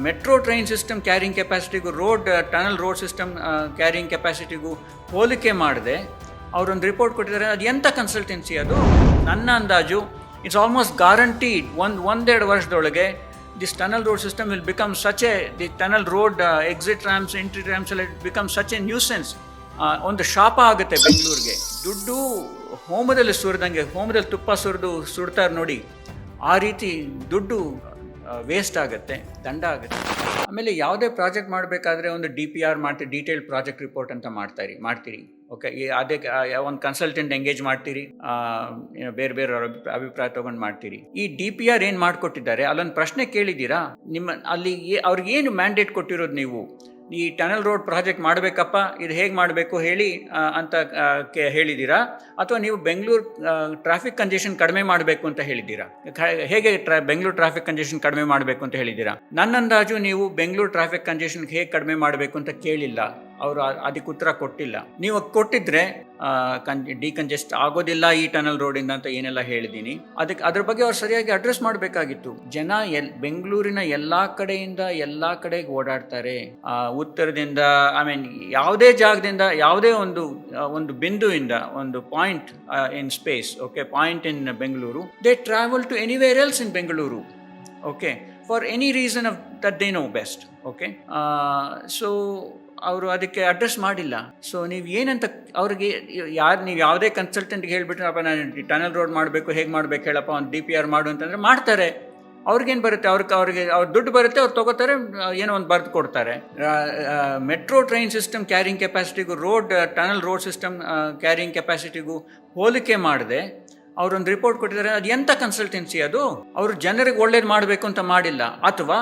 Metro train system carrying ಕೆಪಾಸಿಟಿಗೂ tunnel road system carrying ಕೆಪಾಸಿಟಿಗೂ ಹೋಲಿಕೆ ಮಾಡದೆ ಅವರೊಂದು ರಿಪೋರ್ಟ್ ಕೊಟ್ಟಿದ್ದಾರೆ. ಅದು ಎಂಥ ಕನ್ಸಲ್ಟೆನ್ಸಿ ಅದು? ನನ್ನ ಅಂದಾಜು ಇಟ್ಸ್ ಆಲ್ಮೋಸ್ಟ್ ಗ್ಯಾರಂಟೀಡ್ ಒಂದೆರಡು ವರ್ಷದೊಳಗೆ this tunnel road system will become the tunnel road exit ramps entry ramps ಎಲ್ಲ ಬಿಕಮ್ ಸಚ್ ಎ ನ್ಯೂಸೆನ್ಸ್. ಒಂದು ಶಾಪ ಆಗುತ್ತೆ ಬೆಂಗಳೂರಿಗೆ. ದುಡ್ಡು ಹೋಮದಲ್ಲಿ ಹೋಮದಲ್ಲಿ ತುಪ್ಪ ಸುಡ್ತಾರೆ ನೋಡಿ, ಆ ರೀತಿ ದುಡ್ಡು ವೇಸ್ಟ್ ಆಗುತ್ತೆ, ದಂಡ ಆಗುತ್ತೆ. ಆಮೇಲೆ ಯಾವುದೇ ಪ್ರಾಜೆಕ್ಟ್ ಮಾಡಬೇಕಾದ್ರೆ ಒಂದು DPR ಮಾಡ್ತೀರಿ, ಡೀಟೇಲ್ಡ್ ಪ್ರಾಜೆಕ್ಟ್ ರಿಪೋರ್ಟ್ ಅಂತ ಮಾಡ್ತೀರಿ. ಓಕೆ, ಅದೇ ಒಂದು ಕನ್ಸಲ್ಟೆಂಟ್ ಎಂಗೇಜ್ ಮಾಡ್ತೀರಿ, ಬೇರೆ ಅಭಿಪ್ರಾಯ ತೊಗೊಂಡು ಮಾಡ್ತೀರಿ. ಈ DPR ಏನು ಮಾಡಿಕೊಟ್ಟಿದ್ದಾರೆ, ಅಲ್ಲೊಂದು ಪ್ರಶ್ನೆ ಕೇಳಿದ್ದೀರಾ? ಅಲ್ಲಿ ಅವ್ರಿಗೆ ಏನು ಮ್ಯಾಂಡೇಟ್ ಕೊಟ್ಟಿರೋದು? ನೀವು ಈ ಟನಲ್ ರೋಡ್ ಪ್ರಾಜೆಕ್ಟ್ ಮಾಡಬೇಕಪ್ಪ, ಇದು ಹೇಗೆ ಮಾಡಬೇಕು ಹೇಳಿ ಅಂತ ಹೇಳಿದ್ದೀರಾ? ಅಥವಾ ನೀವು ಬೆಂಗಳೂರು ಟ್ರಾಫಿಕ್ ಕಂಜೆಷನ್ ಕಡಿಮೆ ಮಾಡಬೇಕು ಅಂತ ಹೇಳಿದ್ದೀರಾ? ಹೇಗೆ ಬೆಂಗಳೂರು ಟ್ರಾಫಿಕ್ ಕಂಜೆಷನ್ ಕಡಿಮೆ ಮಾಡಬೇಕು ಅಂತ ಹೇಳಿದ್ದೀರಾ? ನನ್ನ ಅಂದಾಜು ನೀವು ಬೆಂಗಳೂರು ಟ್ರಾಫಿಕ್ ಕಂಜೆಷನ್ ಹೇಗೆ ಕಡಿಮೆ ಮಾಡಬೇಕು ಅಂತ ಕೇಳಿಲ್ಲ, ಅವರು ಅದಕ್ಕೆ ಉತ್ತರ ಕೊಟ್ಟಿಲ್ಲ. ನೀವು ಕೊಟ್ಟಿದ್ರೆ ಡಿಕಂಜೆಸ್ಟ್ ಆಗೋದಿಲ್ಲ ಈ ಟನಲ್ ರೋಡಿಂದ ಅಂತ ಏನೆಲ್ಲ ಹೇಳಿದ್ದೀನಿ, ಅದ್ರ ಬಗ್ಗೆ ಅವ್ರು ಸರಿಯಾಗಿ ಅಡ್ರೆಸ್ ಮಾಡಬೇಕಾಗಿತ್ತು. ಜನ ಬೆಂಗಳೂರಿನ ಎಲ್ಲಾ ಕಡೆಯಿಂದ ಎಲ್ಲಾ ಕಡೆಗೆ ಓಡಾಡ್ತಾರೆ. ಉತ್ತರದಿಂದ, ಯಾವುದೇ ಜಾಗದಿಂದ, ಯಾವುದೇ ಒಂದು ಬಿಂದುವಿಂದ, ಒಂದು point in space, okay, point in Bengaluru, they travel to anywhere else in Bengaluru, okay, for any reason that they know best, okay. So ಅವರು ಅದಕ್ಕೆ ಅಡ್ರೆಸ್ ಮಾಡಿಲ್ಲ. ಸೊ ನೀವು ಏನಂತ ಅವ್ರಿಗೆ ನೀವು ಯಾವುದೇ ಕನ್ಸಲ್ಟೆಂಟ್ಗೆ ಹೇಳಿಬಿಟ್ರೆ, ಅಪ್ಪ ನಾನು ಟನಲ್ ರೋಡ್ ಮಾಡಬೇಕು, ಹೇಗೆ ಮಾಡಬೇಕು ಹೇಳಪ್ಪ, ಒಂದು DPR ಮಾಡು ಅಂತಂದರೆ ಮಾಡ್ತಾರೆ. ಅವ್ರಿಗೇನು ಬರುತ್ತೆ? ಅವ್ರ ದುಡ್ಡು ಬರುತ್ತೆ, ಅವ್ರು ತೊಗೋತಾರೆ, ಏನೋ ಒಂದು ಬರೆದು ಕೊಡ್ತಾರೆ. ಮೆಟ್ರೋ ಟ್ರೈನ್ ಸಿಸ್ಟಮ್ ಕ್ಯಾರಿಂಗ್ ಕೆಪಾಸಿಟಿಗೂ ಟನಲ್ ರೋಡ್ ಸಿಸ್ಟಮ್ ಕ್ಯಾರಿಂಗ್ ಕೆಪಾಸಿಟಿಗೂ ಹೋಲಿಕೆ ಮಾಡದೆ ಅವರೊಂದು ರಿಪೋರ್ಟ್ ಕೊಟ್ಟಿದ್ದಾರೆ. ಅದು ಎಂಥ ಕನ್ಸಲ್ಟೆನ್ಸಿ ಅದು? ಅವರು ಜನರಿಗೆ ಒಳ್ಳೇದು ಮಾಡಬೇಕು ಅಂತ ಮಾಡಿಲ್ಲ. ಅಥವಾ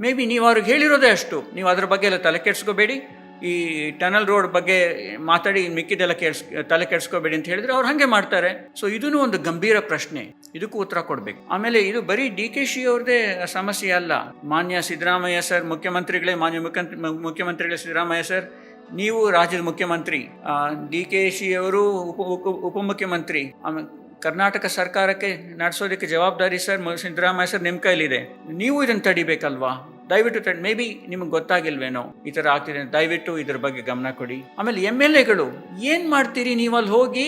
ಮೇ ಬಿ ನೀವು ಅವ್ರಿಗೆ ಹೇಳಿರೋದೇ ಅಷ್ಟು, ನೀವು ಅದ್ರ ಬಗ್ಗೆ ಎಲ್ಲ ತಲೆ ಕೆಡಿಸ್ಕೋಬೇಡಿ, ಈ ಟನಲ್ ರೋಡ್ ಬಗ್ಗೆ ಮಾತಾಡಿ ಮಿಕ್ಕಿದೆಲ್ಲ ತಲೆ ಕೆಡಿಸ್ಕೋಬೇಡಿ ಅಂತ ಹೇಳಿದ್ರೆ ಅವ್ರು ಹಾಗೆ ಮಾಡ್ತಾರೆ. ಸೊ ಇದೂ ಒಂದು ಗಂಭೀರ ಪ್ರಶ್ನೆ, ಇದಕ್ಕೂ ಉತ್ತರ ಕೊಡಬೇಕು. ಆಮೇಲೆ ಇದು ಬರೀ DKC ಅವ್ರದ್ದೇ ಸಮಸ್ಯೆ ಅಲ್ಲ. ಮಾನ್ಯ ಸಿದ್ದರಾಮಯ್ಯ ಸರ್, ಮಾನ್ಯ ಮುಖ್ಯಮಂತ್ರಿಗಳೇ ಸಿದ್ದರಾಮಯ್ಯ ಸರ್, ನೀವು ರಾಜ್ಯದ ಮುಖ್ಯಮಂತ್ರಿ, DKC ಅವರು ಉಪಮುಖ್ಯಮಂತ್ರಿ, ಕರ್ನಾಟಕ ಸರ್ಕಾರಕ್ಕೆ ನಡೆಸೋದಕ್ಕೆ ಜವಾಬ್ದಾರಿ ಸರ್ ಸಿದ್ದರಾಮಯ್ಯ ಸರ್ ನಿಮ್ಮ ಕೈಲಿದೆ. ನೀವು ಇದನ್ನು ತಡಿಬೇಕಲ್ವಾ? ದಯವಿಟ್ಟು ಮೇ ಬಿ ನಿಮಗೆ ಗೊತ್ತಾಗಿಲ್ವೇನೋ ಈ ಥರ ಆಗ್ತಿದೆ, ದಯವಿಟ್ಟು ಇದ್ರ ಬಗ್ಗೆ ಗಮನ ಕೊಡಿ. ಆಮೇಲೆ MLAಗಳು ಏನು ಮಾಡ್ತೀರಿ ನೀವು ಅಲ್ಲಿ ಹೋಗಿ?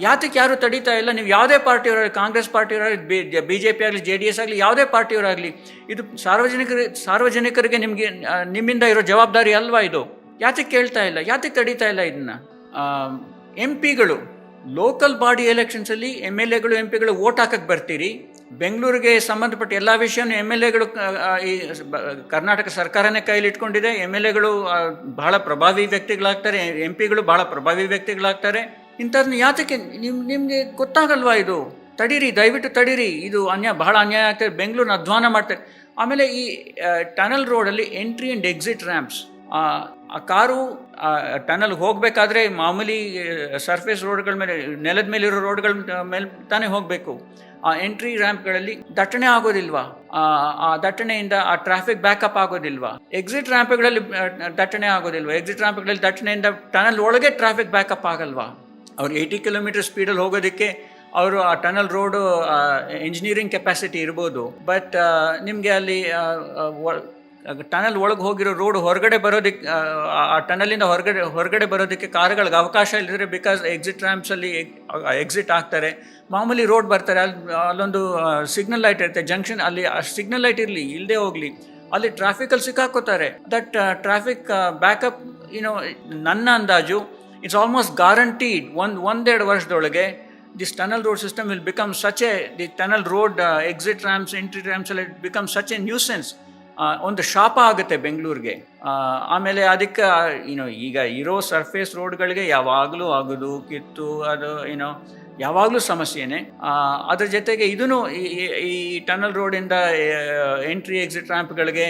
ಯಾತಕ್ಕೆ ಯಾರು ತಡೀತಾ ಇಲ್ಲ? ನೀವು ಯಾವುದೇ ಪಾರ್ಟಿಯವರಾಗಲಿ, ಕಾಂಗ್ರೆಸ್ ಪಾರ್ಟಿಯವರಾಗಲಿ, BJP ಆಗಲಿ, JDS ಆಗಲಿ, ಯಾವುದೇ ಪಾರ್ಟಿಯವರಾಗಲಿ, ಇದು ಸಾರ್ವಜನಿಕರಿಗೆ ನಿಮ್ಮಿಂದ ಇರೋ ಜವಾಬ್ದಾರಿ ಅಲ್ವಾ ಇದು? ಯಾತಕ್ಕೆ ಕೇಳ್ತಾ ಇಲ್ಲ? ಯಾತಕ್ಕೆ ತಡೀತಾ ಇಲ್ಲ ಇದನ್ನ? MP ಗಳು ಲೋಕಲ್ ಬಾಡಿ ಎಲೆಕ್ಷನ್ಸಲ್ಲಿ MLAಗಳು MP ಗಳು ವೋಟ್ ಹಾಕಕ್ಕೆ ಬರ್ತೀರಿ. ಬೆಂಗಳೂರಿಗೆ ಸಂಬಂಧಪಟ್ಟ ಎಲ್ಲ ವಿಷಯನೂ MLAಗಳು ಈ ಕರ್ನಾಟಕ ಸರ್ಕಾರನೇ ಕೈಲಿ ಇಟ್ಕೊಂಡಿದೆ. MLAಗಳು ಬಹಳ ಪ್ರಭಾವಿ ವ್ಯಕ್ತಿಗಳಾಗ್ತಾರೆ, MP ಗಳು ಬಹಳ ಪ್ರಭಾವಿ ವ್ಯಕ್ತಿಗಳಾಗ್ತಾರೆ. ಇಂಥದ್ದನ್ನ ಯಾತಕ್ಕೆ ನಿಮಗೆ ಗೊತ್ತಾಗಲ್ವಾ ಇದು? ತಡೀರಿ, ದಯವಿಟ್ಟು ತಡೀರಿ. ಇದು ಬಹಳ ಅನ್ಯಾಯ ಆಗ್ತದೆ. ಬೆಂಗಳೂರಿನ ಅಧ್ವಾನ ಮಾಡ್ತಾರೆ. ಆಮೇಲೆ ಈ ಟನಲ್ ರೋಡಲ್ಲಿ ಎಂಟ್ರಿ ಆ್ಯಂಡ್ ಎಕ್ಸಿಟ್ ರ್ಯಾಂಪ್ಸ್, ಆ ಕಾರು ಟನಲ್ ಹೋಗಬೇಕಾದ್ರೆ ಮಾಮೂಲಿ ಸರ್ಫೇಸ್ ರೋಡ್ಗಳ ಮೇಲೆ, ನೆಲದ ಮೇಲಿರೋ ರೋಡ್ಗಳ ಮೇಲೆ ತಾನೇ ಹೋಗಬೇಕು. ಆ ಎಂಟ್ರಿ ರ್ಯಾಂಪ್ಗಳಲ್ಲಿ ದಟ್ಟಣೆ ಆಗೋದಿಲ್ವಾ? ಆ ದಟ್ಟಣೆಯಿಂದ ಆ ಟ್ರಾಫಿಕ್ ಬ್ಯಾಕಪ್ ಆಗೋದಿಲ್ವಾ? ಎಕ್ಸಿಟ್ ರ್ಯಾಂಪ್ಗಳಲ್ಲಿ ದಟ್ಟಣೆ ಆಗೋದಿಲ್ವಾ? ಎಕ್ಸಿಟ್ ರ್ಯಾಂಪ್ಗಳಲ್ಲಿ ದಟ್ಟಣೆಯಿಂದ ಟನಲ್ ಒಳಗೆ ಟ್ರಾಫಿಕ್ ಬ್ಯಾಕಪ್ ಆಗಲ್ವಾ? ಅವ್ರು 80 ಕಿಲೋಮೀಟರ್ ಸ್ಪೀಡಲ್ಲಿ ಹೋಗೋದಕ್ಕೆ ಅವರು ಆ ಟನಲ್ ರೋಡು ಇಂಜಿನಿಯರಿಂಗ್ ಕೆಪಾಸಿಟಿ ಇರ್ಬೋದು, ಬಟ್ ನಿಮಗೆ ಅಲ್ಲಿ ಟನಲ್ ಒಳಗೆ ಹೋಗಿರೋ ರೋಡ್ ಹೊರಗಡೆ ಬರೋದಕ್ಕೆ, ಆ ಟನಲಿಂದ ಹೊರಗಡೆ ಬರೋದಕ್ಕೆ ಕಾರುಗಳಿಗೆ ಅವಕಾಶ ಇಲ್ಲದ್ರೆ, ಬಿಕಾಸ್ ಎಕ್ಸಿಟ್ ರ್ಯಾಂಪ್ಸಲ್ಲಿ ಎಕ್ಸಿಟ್ ಆಗ್ತಾರೆ. ಮಾಮೂಲಿ ರೋಡ್ ಬರ್ತಾರೆ, ಅಲ್ಲೊಂದು ಸಿಗ್ನಲ್ ಲೈಟ್ ಇರುತ್ತೆ ಜಂಕ್ಷನ್, ಅಲ್ಲಿ ಆ ಸಿಗ್ನಲ್ ಲೈಟ್ ಇಲ್ಲದೆ ಹೋಗಲಿ, ಅಲ್ಲಿ ಟ್ರಾಫಿಕಲ್ಲಿ ಸಿಕ್ಕಾಕೋತಾರೆ. ದಟ್ ಟ್ರಾಫಿಕ್ ಬ್ಯಾಕಪ್ ನನ್ನ ಅಂದಾಜು ಇಟ್ಸ್ ಆಲ್ಮೋಸ್ಟ್ ಗ್ಯಾರಂಟೀಡ್ ಒಂದೆರಡು ವರ್ಷದೊಳಗೆ this tunnel road system will become the tunnel road exit ramps entry ramps ಎಲ್ಲ ಬಿಕಮ್ ಸಚ್ ಎ ನ್ಯೂಸೆನ್ಸ್. ಒಂದು ಶಾಪ ಆಗುತ್ತೆ ಬೆಂಗಳೂರಿಗೆ. ಆಮೇಲೆ ಅದಕ್ಕೆ ಈಗ ಇರೋ ಸರ್ಫೇಸ್ ರೋಡ್ಗಳಿಗೆ ಯಾವಾಗಲೂ ಆಗೋದು ಕಿತ್ತು, ಅದು ಯಾವಾಗಲೂ ಸಮಸ್ಯೆನೇ. ಅದ್ರ ಜೊತೆಗೆ ಇದೂ ಈ ಟನಲ್ ರೋಡಿಂದ ಎಂಟ್ರಿ ಎಕ್ಸಿಟ್ ರ್ಯಾಂಪ್ಗಳಿಗೆ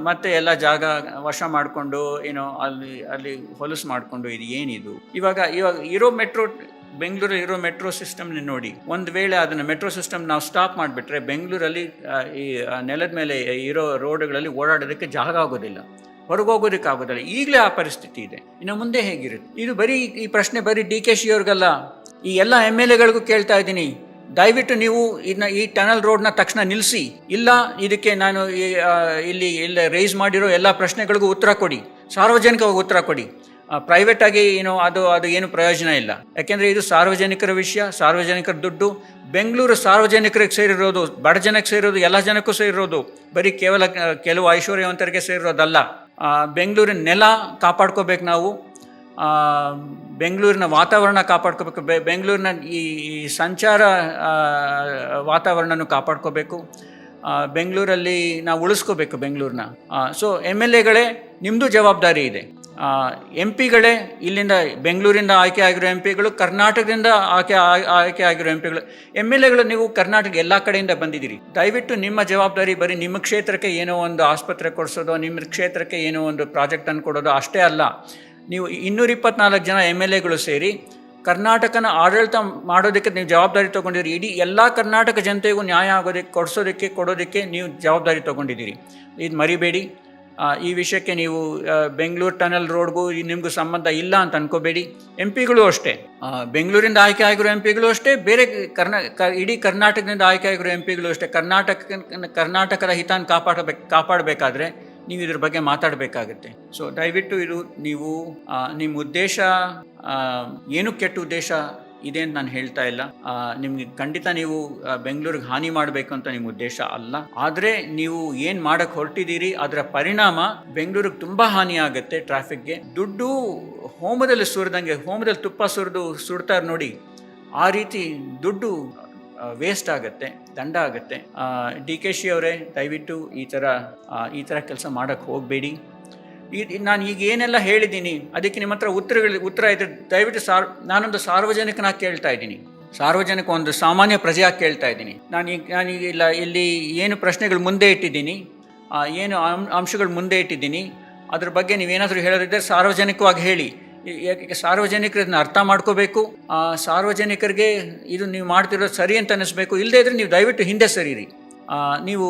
ಮತ್ತೆ ಎಲ್ಲ ಜಾಗ ವಶ ಮಾಡಿಕೊಂಡು ಅಲ್ಲಿ ಹೊಲಸು ಮಾಡಿಕೊಂಡು, ಇದು ಏನಿದು? ಇವಾಗ ಬೆಂಗಳೂರಲ್ಲಿ ಇರೋ ಮೆಟ್ರೋ ಸಿಸ್ಟಮ್ನ ನೋಡಿ. ಒಂದು ವೇಳೆ ಅದನ್ನು ಮೆಟ್ರೋ ಸಿಸ್ಟಮ್ ನಾವು ಸ್ಟಾಪ್ ಮಾಡಿಬಿಟ್ರೆ ಬೆಂಗಳೂರಲ್ಲಿ ಈ ನೆಲದ ಮೇಲೆ ಇರೋ ರೋಡ್ಗಳಲ್ಲಿ ಓಡಾಡೋದಕ್ಕೆ ಜಾಗ ಆಗೋದಿಲ್ಲ, ಹೊರಗೋಗೋದಕ್ಕೆ ಆಗೋದಿಲ್ಲ. ಈಗಲೇ ಆ ಪರಿಸ್ಥಿತಿ ಇದೆ. ಇನ್ನು ಮುಂದೆ ಹೇಗಿರುತ್ತೆ? ಇದು ಈ ಪ್ರಶ್ನೆ ಬರೀ DKC ಅವ್ರಿಗಲ್ಲ, ಈ ಎಲ್ಲ MLAಗಳಿಗೂ ಕೇಳ್ತಾ ಇದ್ದೀನಿ. ದಯವಿಟ್ಟು ನೀವು ಈ ಟನಲ್ ರೋಡ್ನ ತಕ್ಷಣ ನಿಲ್ಲಿಸಿ, ಇಲ್ಲ ಇದಕ್ಕೆ ನಾನು ಇಲ್ಲಿ ರೈಸ್ ಮಾಡಿರೋ ಎಲ್ಲ ಪ್ರಶ್ನೆಗಳಿಗೂ ಉತ್ತರ ಕೊಡಿ, ಸಾರ್ವಜನಿಕವಾಗಿ ಉತ್ತರ ಕೊಡಿ. ಪ್ರೈವೇಟಾಗಿ ಅದು ಏನು ಪ್ರಯೋಜನ ಇಲ್ಲ. ಯಾಕೆಂದರೆ ಇದು ಸಾರ್ವಜನಿಕರ ವಿಷಯ, ಸಾರ್ವಜನಿಕರ ದುಡ್ಡು. ಬೆಂಗಳೂರು ಸಾರ್ವಜನಿಕರಿಗೆ ಸೇರಿರೋದು, ಬಡ ಜನಕ್ಕೆ ಸೇರಿರೋದು, ಎಲ್ಲ ಜನಕ್ಕೂ ಸೇರಿರೋದು, ಬರೀ ಕೇವಲ ಕೆಲವು ಐಶ್ವರ್ಯವಂತರಿಗೆ ಸೇರಿರೋದಲ್ಲ. ಬೆಂಗಳೂರಿನ ನೆಲ ಕಾಪಾಡ್ಕೋಬೇಕು ನಾವು, ಬೆಂಗಳೂರಿನ ವಾತಾವರಣ ಕಾಪಾಡ್ಕೋಬೇಕು, ಬೆಂಗಳೂರಿನ ಈ ಸಂಚಾರ ವಾತಾವರಣನೂ ಕಾಪಾಡ್ಕೋಬೇಕು, ಬೆಂಗಳೂರಲ್ಲಿ ನಾವು ಉಳಿಸ್ಕೋಬೇಕು ಬೆಂಗಳೂರನ್ನ. ಸೊ MLAಗಳೇ ನಿಮ್ಮದು ಜವಾಬ್ದಾರಿ ಇದೆ. MP ಗಳೇ, ಇಲ್ಲಿಂದ ಬೆಂಗಳೂರಿಂದ ಆಯ್ಕೆ ಆಗಿರೋ MP ಗಳು, ಕರ್ನಾಟಕದಿಂದ ಆಯ್ಕೆ ಆಗಿರೋ MP ಗಳು, MLAಗಳು ನೀವು ಕರ್ನಾಟಕ ಎಲ್ಲ ಕಡೆಯಿಂದ ಬಂದಿದ್ದೀರಿ. ದಯವಿಟ್ಟು ನಿಮ್ಮ ಜವಾಬ್ದಾರಿ ಬರೀ ನಿಮ್ಮ ಕ್ಷೇತ್ರಕ್ಕೆ ಏನೋ ಒಂದು ಆಸ್ಪತ್ರೆ ಕೊಡಿಸೋದು, ನಿಮ್ಮ ಕ್ಷೇತ್ರಕ್ಕೆ ಏನೋ ಒಂದು ಪ್ರಾಜೆಕ್ಟನ್ನು ಕೊಡೋದು ಅಷ್ಟೇ ಅಲ್ಲ. ನೀವು 224 ಜನ MLAಗಳು ಸೇರಿ ಕರ್ನಾಟಕನ ಆಡಳಿತ ಮಾಡೋದಕ್ಕೆ ನೀವು ಜವಾಬ್ದಾರಿ ತೊಗೊಂಡಿದ್ದೀರಿ. ಇಡೀ ಎಲ್ಲ ಕರ್ನಾಟಕ ಜನತೆಗೂ ನ್ಯಾಯ ಆಗೋದಕ್ಕೆ ಕೊಡೋದಕ್ಕೆ ನೀವು ಜವಾಬ್ದಾರಿ ತೊಗೊಂಡಿದ್ದೀರಿ. ಇದು ಮರಿಬೇಡಿ. ಈ ವಿಷಯಕ್ಕೆ ನೀವು ಬೆಂಗಳೂರು ಟನಲ್ ರೋಡ್ಗೂ ನಿಮಗೂ ಸಂಬಂಧ ಇಲ್ಲ ಅಂತ ಅನ್ಕೋಬೇಡಿ. MP ಗಳು ಅಷ್ಟೇ, ಬೆಂಗಳೂರಿಂದ ಆಯ್ಕೆ ಆಗಿರೋ MP ಗಳು ಅಷ್ಟೇ, ಬೇರೆ ಇಡೀ ಕರ್ನಾಟಕದಿಂದ ಆಯ್ಕೆ ಆಗಿರೋ MP ಗಳು ಅಷ್ಟೇ. ಕರ್ನಾಟಕದ ಹಿತಾನ್ ಕಾಪಾಡಬೇಕಾದ್ರೆ ನೀವು ಇದ್ರ ಬಗ್ಗೆ ಮಾತಾಡಬೇಕಾಗತ್ತೆ. ಸೊ ದಯವಿಟ್ಟು ಇದು ನೀವು ನಿಮ್ಮ ಉದ್ದೇಶ ಏನು ಕೆಟ್ಟ ಉದ್ದೇಶ ಇದೆ ಅಂತ ನಾನು ಹೇಳ್ತಾ ಇಲ್ಲ. ನಿಮಗೆ ಖಂಡಿತ ನೀವು ಬೆಂಗಳೂರಿಗೆ ಹಾನಿ ಮಾಡಬೇಕು ಅಂತ ನಿಮ್ಮ ಉದ್ದೇಶ ಅಲ್ಲ. ಆದರೆ ನೀವು ಏನು ಮಾಡಕ್ಕೆ ಹೊರಟಿದ್ದೀರಿ ಅದರ ಪರಿಣಾಮ ಬೆಂಗಳೂರಿಗೆ ತುಂಬ ಹಾನಿ ಆಗುತ್ತೆ. ಟ್ರಾಫಿಕ್ಗೆ ದುಡ್ಡು ಹೋಮದಲ್ಲಿ ತುಪ್ಪ ಸುಡ್ತಾರೆ ನೋಡಿ, ಆ ರೀತಿ ದುಡ್ಡು ವೇಸ್ಟ್ ಆಗುತ್ತೆ, ದಂಡ ಆಗುತ್ತೆ. DKಶಿ ಅವರೇ, ದಯವಿಟ್ಟು ಈ ಥರ ಕೆಲಸ ಮಾಡೋಕ್ಕೆ ಹೋಗಬೇಡಿ. ನಾನು ಈಗ ಏನೆಲ್ಲ ಹೇಳಿದ್ದೀನಿ ಅದಕ್ಕೆ ನಿಮ್ಮ ಹತ್ರ ಉತ್ತರ ಇದ್ದರೆ ದಯವಿಟ್ಟು ನಾನೊಂದು ಸಾರ್ವಜನಿಕನಾಗಿ ಕೇಳ್ತಾ ಇದ್ದೀನಿ, ಸಾರ್ವಜನಿಕ ಒಂದು ಸಾಮಾನ್ಯ ಪ್ರಜೆಯಾಗಿ ಕೇಳ್ತಾ ಇದ್ದೀನಿ. ನಾನೀಗ ಇಲ್ಲಿ ಏನು ಪ್ರಶ್ನೆಗಳು ಮುಂದೆ ಇಟ್ಟಿದ್ದೀನಿ, ಏನು ಅಂಶಗಳು ಮುಂದೆ ಇಟ್ಟಿದ್ದೀನಿ, ಅದ್ರ ಬಗ್ಗೆ ನೀವೇನಾದರೂ ಹೇಳೋದಿದ್ದರೆ ಸಾರ್ವಜನಿಕವಾಗಿ ಹೇಳಿ. ಯಾಕೆ ಸಾರ್ವಜನಿಕರನ್ನ ಅರ್ಥ ಮಾಡ್ಕೋಬೇಕು, ಸಾರ್ವಜನಿಕರಿಗೆ ಇದು ನೀವು ಮಾಡ್ತಿರೋದು ಸರಿ ಅಂತ ಅನ್ನಿಸ್ಬೇಕು. ಇಲ್ಲದೇ ಇದ್ರೆ ನೀವು ದಯವಿಟ್ಟು ಹಿಂದೆ ಸರಿರಿ. ನೀವು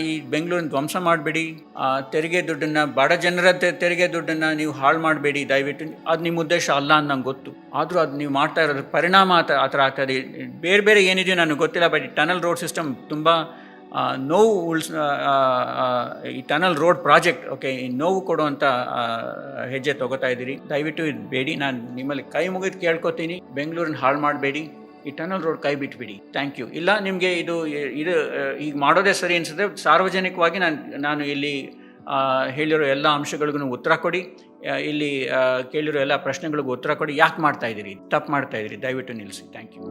ಈ ಬೆಂಗಳೂರಿನ ಧ್ವಂಸ ಮಾಡಬೇಡಿ. ತೆರಿಗೆ ದುಡ್ಡನ್ನು, ಬಡ ಜನರ ತೆರಿಗೆ ದುಡ್ಡನ್ನು ನೀವು ಹಾಳು ಮಾಡಬೇಡಿ ದಯವಿಟ್ಟು. ಅದು ನಿಮ್ಮ ಉದ್ದೇಶ ಅಲ್ಲ ಅಂತ ನಂಗೆ ಗೊತ್ತು. ಆದರೂ ಅದು ನೀವು ಮಾಡ್ತಾ ಇರೋದ್ರ ಪರಿಣಾಮ ಆ ಥರ ಆಗ್ತದೆ. ಬೇರೆ ಏನಿದೆಯೋ ನನಗೆ ಗೊತ್ತಿಲ್ಲ, ಬಟ್ ಈ ಟನಲ್ ರೋಡ್ ಸಿಸ್ಟಮ್ ತುಂಬ ನೋವು ಈ ಟನಲ್ ರೋಡ್ ಪ್ರಾಜೆಕ್ಟ್ ನೋವು ಕೊಡುವಂಥ ಹೆಜ್ಜೆ ತೊಗೋತಾ ಇದ್ದೀರಿ. ದಯವಿಟ್ಟು ಇದು ಬೇಡಿ. ನಾನು ನಿಮ್ಮಲ್ಲಿ ಕೈ ಮುಗಿದು ಕೇಳ್ಕೊತೀನಿ, ಬೆಂಗಳೂರನ್ನ ಹಾಳು ಮಾಡಬೇಡಿ, ಈ ಟನಲ್ ರೋಡ್ ಕೈ ಬಿಟ್ಬಿಡಿ. Thank you. ಇಲ್ಲ ನಿಮಗೆ ಇದು ಈಗ ಮಾಡೋದೇ ಸರಿ ಅನಿಸಿದ್ರೆ ಸಾರ್ವಜನಿಕವಾಗಿ ನಾನು ಇಲ್ಲಿ ಹೇಳಿರೋ ಎಲ್ಲ ಅಂಶಗಳಿಗೂ ಉತ್ತರ ಕೊಡಿ, ಇಲ್ಲಿ ಕೇಳಿರೋ ಎಲ್ಲ ಪ್ರಶ್ನೆಗಳಿಗೂ ಉತ್ತರ ಕೊಡಿ. ಯಾಕೆ ಮಾಡ್ತಾ ಇದ್ದೀರಿ, ತಪ್ಪು ಮಾಡ್ತಾ ಇದ್ದೀರಿ, ದಯವಿಟ್ಟು ನಿಲ್ಲಿಸಿ. Thank you.